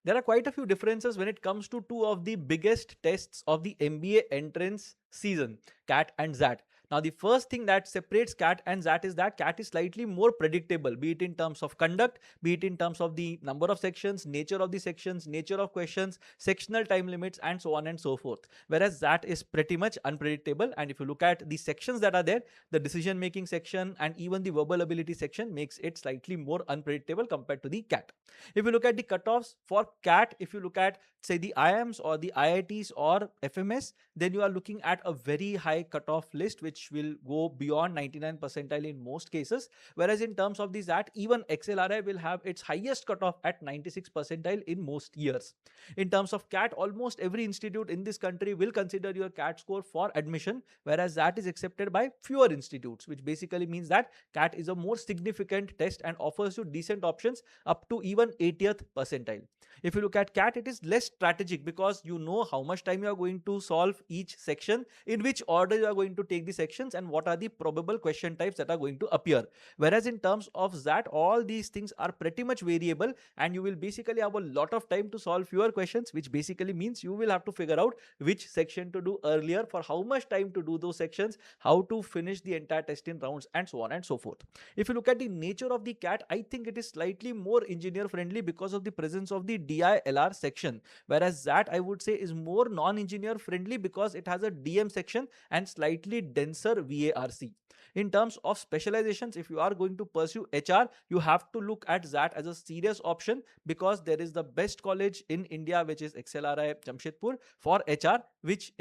there are quite a few differences when it comes to two of the biggest tests of the MBA entrance season, CAT and XAT. Now, the first thing that separates CAT and XAT is that CAT is slightly more predictable, be it in terms of conduct, be it in terms of the number of sections, nature of the sections, nature of questions, sectional time limits, and so on and so forth. Whereas XAT is pretty much unpredictable. And if you look at the sections that are there, the decision making section and even the verbal ability section makes it slightly more unpredictable compared to the CAT. If you look at the cutoffs for CAT, if you look at say the IIMs or the IITs or FMS, then you are looking at a very high cutoff list which will go beyond 99 percentile in most cases. Whereas in terms of the XAT, even XLRI will have its highest cutoff at 96 percentile in most years. In terms of CAT, almost every institute in this country will consider your CAT score for admission, whereas that is accepted by fewer institutes, which basically means that CAT is a more significant test and offers you decent options up to even 80th percentile. If you look at CAT, it is less strategic because you know how much time you are going to solve each section, in which order you are going to take the sections, and what are the probable question types that are going to appear. Whereas in terms of XAT, all these things are pretty much variable, and you will basically have a lot of time to solve fewer questions, which basically means you will have to figure out which section to do earlier, for how much time to do those sections, how to finish the entire test in rounds, and so on and so forth. If you look at the nature of the CAT, I think it is slightly more engineer friendly because of the presence of the DILR section, whereas XAT I would say is more non-engineer friendly because it has a DM section and slightly denser VARC. In terms of specializations, if you are going to pursue HR, you have to look at XAT as a serious option because there is the best college in India, which is XLRI Jamshedpur for HR, which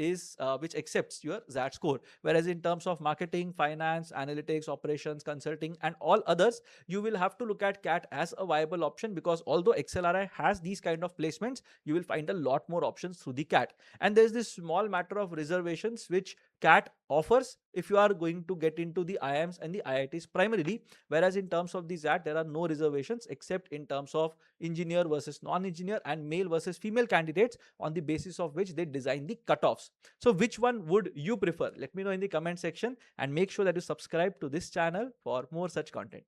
accepts your XAT score. Whereas in terms of marketing, finance, analytics, operations, consulting, and all others, you will have to look at CAT as a viable option because although XLRI has these kind of placements, you will find a lot more options through the CAT. And there's this small matter of reservations which CAT offers if you are going to get into the IIMs and the IITs primarily, whereas in terms of the XAT, there are no reservations except in terms of engineer versus non-engineer and male versus female candidates, on the basis of which they design the cutoffs. So which one would you prefer? Let me know in the comment section, and make sure that you subscribe to this channel for more such content.